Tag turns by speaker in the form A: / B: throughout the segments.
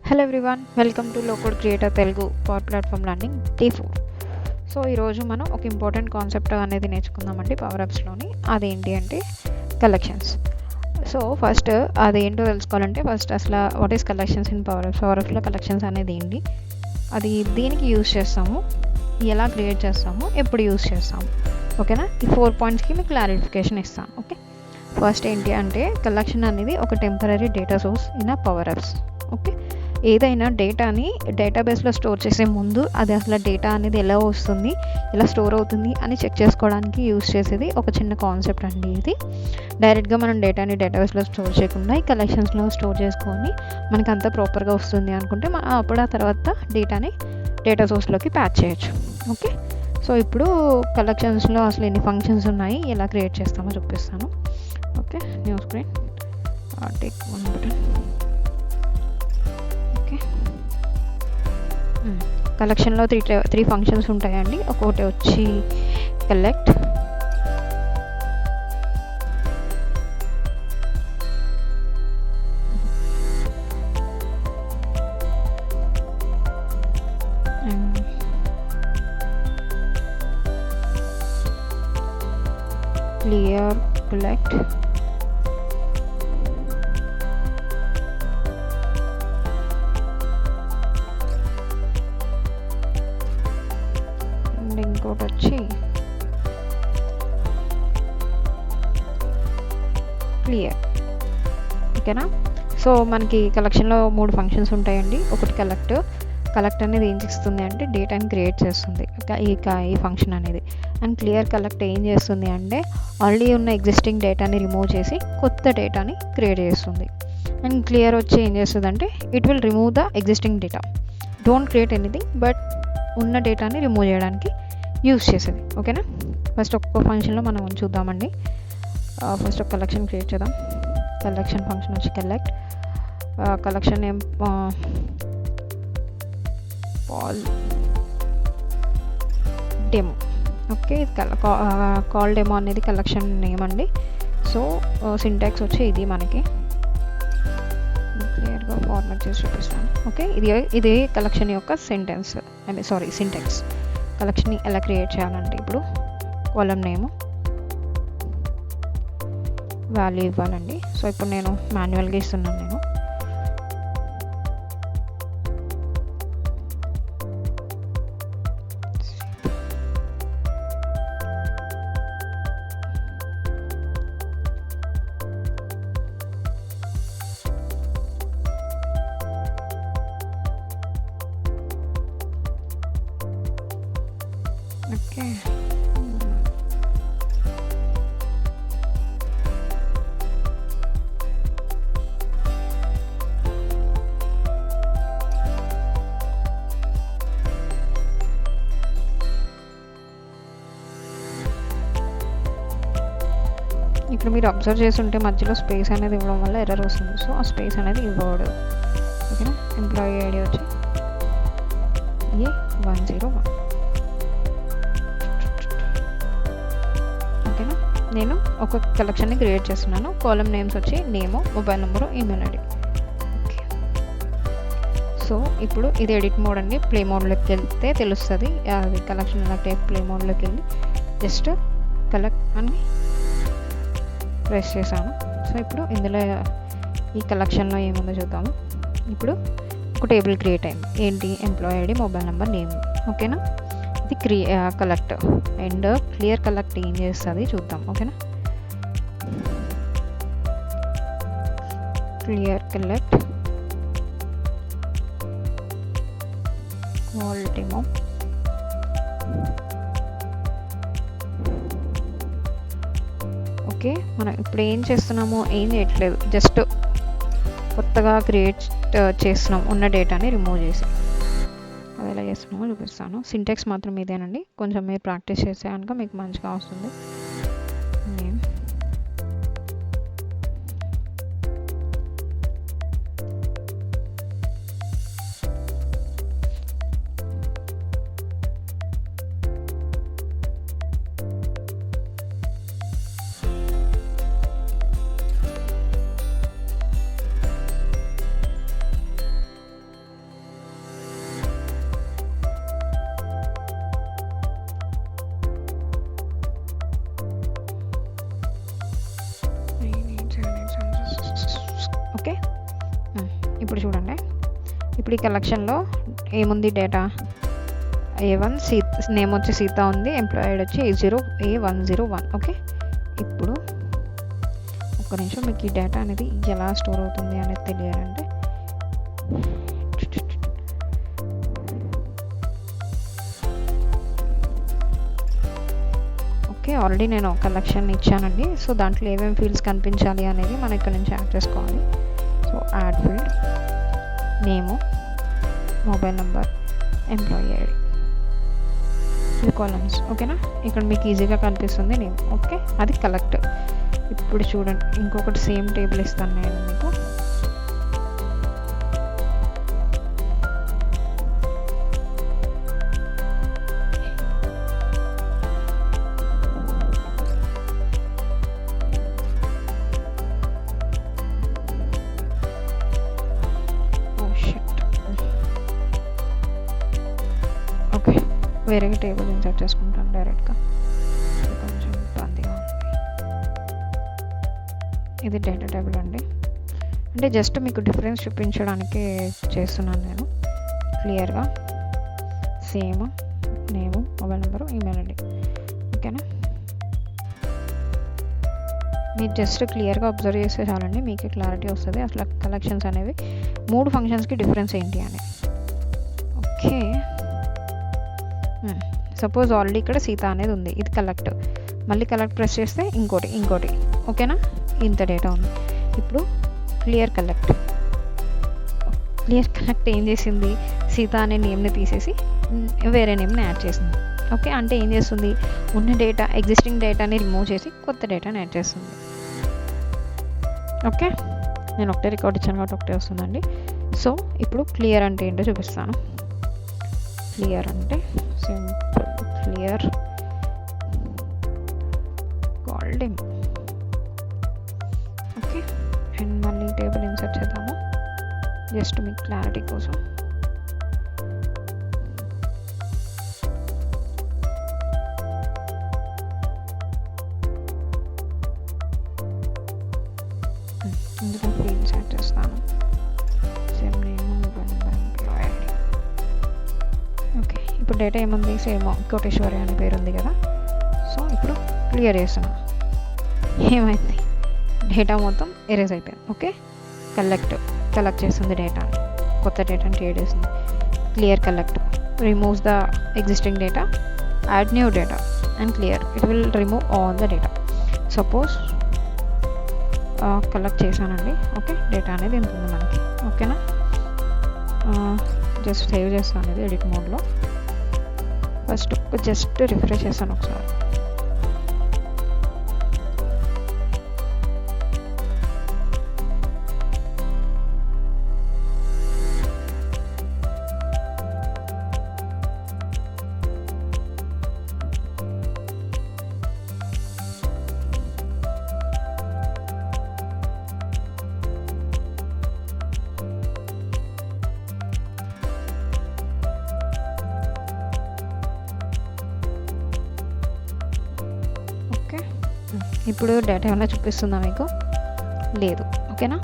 A: Hello everyone, welcome to low-code creator Telugu power platform learning day 4. So ఈరోజు మనం ఒక important concept అనేది నేర్చుకుందామండి power అప్స్లోని. అదేంటి అంటే కలెక్షన్స్. సో ఫస్ట్ అదేంటో తెలుసుకోవాలంటే ఫస్ట్ అసలు what is collections in power ups. Power అప్స్లో కలెక్షన్స్ అనేది ఏంటి, అది దేనికి యూజ్ చేస్తాము, ఎలా క్రియేట్ చేస్తాము, ఎప్పుడు యూజ్ చేస్తాము, ఓకేనా. ఈ 4 పాయింట్స్కి మీకు క్లారిఫికేషన్ ఇస్తాను. ఓకే, ఫస్ట్ ఏంటి అంటే కలెక్షన్ అనేది ఒక temporary data source in power ups. Okay, ఏదైనా డేటాని డేటాబేస్లో స్టోర్ చేసే ముందు అది అసలు డేటా అనేది ఎలా వస్తుంది, ఎలా స్టోర్ అవుతుంది అని చెక్ చేసుకోవడానికి యూజ్ చేసేది ఒక చిన్న కాన్సెప్ట్ అండి. ఇది డైరెక్ట్గా మనం డేటాని డేటాబేస్లో స్టోర్ చేయకుండా ఈ కలెక్షన్స్లో స్టోర్ చేసుకొని మనకి అంతా ప్రాపర్గా వస్తుంది అనుకుంటే అప్పుడు ఆ తర్వాత డేటాని డేటా సోర్స్లోకి ప్యాచ్ చేయొచ్చు. ఓకే, సో ఇప్పుడు కలెక్షన్స్లో అసలు ఎన్ని ఫంక్షన్స్ ఉన్నాయి, ఎలా క్రియేట్ చేస్తామో చూపిస్తాను. Okay, new screen, take 1 button. Okay, కలెక్షన్లో త్రీ ఫంక్షన్స్ ఉంటాయండి. ఒకటి వచ్చి కలెక్ట్, క్లియర్ కలెక్ట్, అండ్ ఇంకోటి వచ్చి క్లియర్. ఓకేనా, సో మనకి కలెక్షన్లో 3 ఫంక్షన్స్ ఉంటాయండి. ఒకటి కలెక్ట్ అనేది ఏం చేస్తుంది అంటే డేటాని క్రియేట్ చేస్తుంది ఈ ఫంక్షన్ అనేది. అండ్ క్లియర్ కలెక్ట్ ఏం చేస్తుంది అంటే ఆల్రెడీ ఉన్న ఎగ్జిస్టింగ్ డేటాని రిమూవ్ చేసి కొత్త డేటాని క్రియేట్ చేస్తుంది. అండ్ క్లియర్ వచ్చి ఏం చేస్తుంది అంటే it will remove the existing data, don't create anything, but ఉన్న డేటాని రిమూవ్ చేయడానికి యూజ్ చేసేది. ఓకేనా, ఫస్ట్ ఒక్కొక్క ఫంక్షన్లో మనం చూద్దామండి. ఫస్ట్ ఒక కలెక్షన్ క్రియేట్ చేద్దాం. కలెక్షన్ ఫంక్షన్ వచ్చి collect, collection name call demo. Okay, call demo అనేది కలెక్షన్ నేమ్ అండి. సో సింటాక్స్ వచ్చి ఇది మనకి క్లియర్గా ఫార్మాట్ చేసి చూపిస్తాను. ఓకే, ఇది కలెక్షన్ యొక్క సింటాక్స్. కలెక్షన్ని ఎలా క్రియేట్ చేయాలంటే ఇప్పుడు కాలమ్ నేమ్ వాల్యూ ఇవ్వాలండి. సో ఇప్పుడు నేను మాన్యువల్గా ఇస్తున్నాను. నేను ఓకే, ఇక్కడ మీరు అబ్జర్వ్ చేస్తుంటే మధ్యలో స్పేస్ అనేది ఇవ్వడం వల్ల ఎర్రర్ వస్తుంది. సో ఆ స్పేస్ అనేది ఇవ్వకూడదు. ఓకేనా, ఎంప్లాయీ ఐడి వచ్చి A101. ఓకేనా, నేను ఒక కలెక్షన్ని క్రియేట్ చేస్తున్నాను. కాలమ్ నేమ్స్ వచ్చి name, mobile number, email ID. Okay, so ఇప్పుడు ఇది ఎడిట్ మోడ్ అండి. ప్లే మోడ్లోకి వెళ్తే తెలుస్తుంది అది కలెక్షన్ ఎలా ప్లే మోడ్లోకి వెళ్ళి జస్ట్ కలెక్ట్ అని ప్రెస్ చేశాను. సో ఇప్పుడు ఇందులో ఈ కలెక్షన్లో ఏముందో చూద్దాము. ఇప్పుడు ఒక టేబుల్ క్రియేట్ అయింది. ఏంటి, employee ID, mobile number, name. ఓకేనా, ఇది కలెక్ట్. అండ్ క్లియర్ కలెక్ట్ ఏం చేస్తుంది చూద్దాం. ఓకేనా, clear collect call demo. Okay, మనం ఇప్పుడు ఏం చేస్తున్నామో ఏం చేయట్లేదు, జస్ట్ కొత్తగా క్రియేట్ చేస్తున్నాం ఉన్న డేటాని రిమూవ్ చేసి. అది ఎలా చేస్తున్నామో చూపిస్తాను. సింటాక్స్ మాత్రం ఇదేనండి, కొంచెం మీరు ప్రాక్టీస్ చేస్తే కనుక మీకు మంచిగా వస్తుంది. నేమ్, ఇప్పుడు చూడండి, ఇప్పుడు ఈ కలెక్షన్లో ఏముంది డేటా, A1 నేమ్ వచ్చి సీత ఉంది, ఎంప్లాయిడ్ వచ్చి A0A101. ఓకే, ఇప్పుడు ఒక్క నిమిషం, మీకు ఈ డేటా అనేది ఎలా స్టోర్ అవుతుంది అనేది తెలియాలంటే ఓకే, ఆల్రెడీ నేను కలెక్షన్ ఇచ్చానండి. సో దాంట్లో ఏమేమి ఫీల్డ్స్ కనిపించాలి అనేది మనం ఇక్కడ నుంచి యాడ్ చేసుకోవాలి. సో యాడ్ ఫీల్డ్, నేము, మొబైల్ నెంబర్, ఎంప్లాయీ ఐడి, ఈ కాలమ్స్. ఓకేనా, ఇక్కడ మీకు ఈజీగా కనిపిస్తుంది నేమ్. ఓకే, అది కలెక్ట్. ఇప్పుడు చూడండి, ఇంకొకటి సేమ్ టేబుల్ ఇస్తాను నేను మీకు. ఓకే, వేరే టేబుల్ ఇన్సర్ట్ చేసుకుంటాను డైరెక్ట్గా, కొంచెం ఇబ్బందిగా ఉంది. ఇది డేటా టేబుల్ అండి, అంటే జస్ట్ మీకు డిఫరెన్స్ చూపించడానికి చేస్తున్నాను నేను క్లియర్గా. సేమ్ నేము, మొబైల్ నెంబరు, ఈమెయిల్ ఐడి. ఓకేనా, మీరు జస్ట్ క్లియర్గా అబ్జర్వ్ చేస్తే చాలండి, మీకు క్లారిటీ వస్తుంది అసలు కలెక్షన్స్ అనేవి 3 ఫంక్షన్స్కి డిఫరెన్స్ ఏంటి అని. ఓకే, సపోజ్ ఆల్రెడీ ఇక్కడ సీత అనేది ఉంది, ఇది కలెక్ట్. మళ్ళీ కలెక్ట్ ప్రెస్ చేస్తే ఇంకోటి. ఓకేనా, ఇంత డేటా ఉంది. ఇప్పుడు క్లియర్ కలెక్ట్ ఏం చేసింది, సీత అనే నేమ్ని తీసేసి వేరే నేమ్ని యాడ్ చేసింది. ఓకే, అంటే ఏం చేస్తుంది, ఉన్న డేటా, ఎగ్జిస్టింగ్ డేటాని రిమూవ్ చేసి కొత్త డేటాని యాడ్ చేస్తుంది. ఓకే, నేను ఒకటే రికార్డ్ ఇచ్చాను కాబట్టి ఒకటే వస్తుందండి. సో ఇప్పుడు క్లియర్ అంటే ఏంటో చూపిస్తాను. క్లియర్ అంటే సింపుల్ క్లియర్ కాల్డింగ్. ఓకే, అండ్ మళ్ళీ టేబుల్ ఇన్సర్ట్ చేద్దాము జస్ట్ మీకు క్లారిటీ కోసం. ఇందులో ఫీల్డ్స్ యాడ్ చేస్తాను, same name, mobile number, employee ID. Okay, ఇప్పుడు డేటా ఏముంది, సేమ్ కోటేశ్వరి అనే పేరు ఉంది కదా. సో ఇప్పుడు క్లియర్ చేస్తున్నా, ఏమైంది, డేటా మొత్తం ఎరేజ్ అయిపోయింది. ఓకే, కలెక్ట్ చేస్తుంది డేటాని, కొత్త డేటాని క్రియేట్ చేస్తుంది. Clear collect removes the existing data, add new data and clear, it will remove all the data. Suppose collect చేశానండి. ఓకే, డేటా అనేది ఎంత ఉంది మనకి. ఓకేనా, జస్ట్ సేవ్ చేస్తాను ఇది ఎడిట్ మోడ్లో. ఫస్ట్ జస్ట్ రిఫ్రెష్ చేస్తాను ఒకసారి. ఇప్పుడు డేటా ఏమైనా చూపిస్తుందా మీకు, లేదు. ఓకేనా,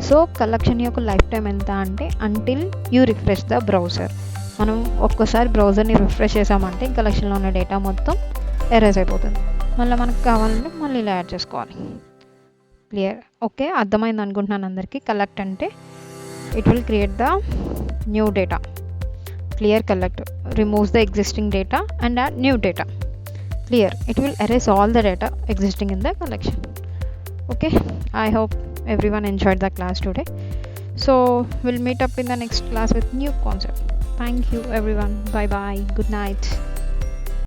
A: సో కలెక్షన్ యొక్క లైఫ్ టైం ఎంత అంటే until you refresh the browser. మనం ఒక్కసారి బ్రౌజర్ని రిఫ్రెష్ చేసామంటే కలెక్షన్లో ఉన్న డేటా మొత్తం ఎరేజ్ అయిపోతుంది. మళ్ళీ మనకు కావాలంటే మళ్ళీ ఇలా యాడ్ చేసుకోవాలి. క్లియర్. ఓకే, అర్థమైంది అనుకుంటున్నాను అందరికీ. కలెక్ట్ అంటే it will create the new data. Clear collect removes the existing data and add new data. Clear, it will erase all the data existing in the collection. Okay, I hope everyone enjoyed the class today. So we'll meet up in the next class with new concept. Thank you everyone. Bye bye. Good night.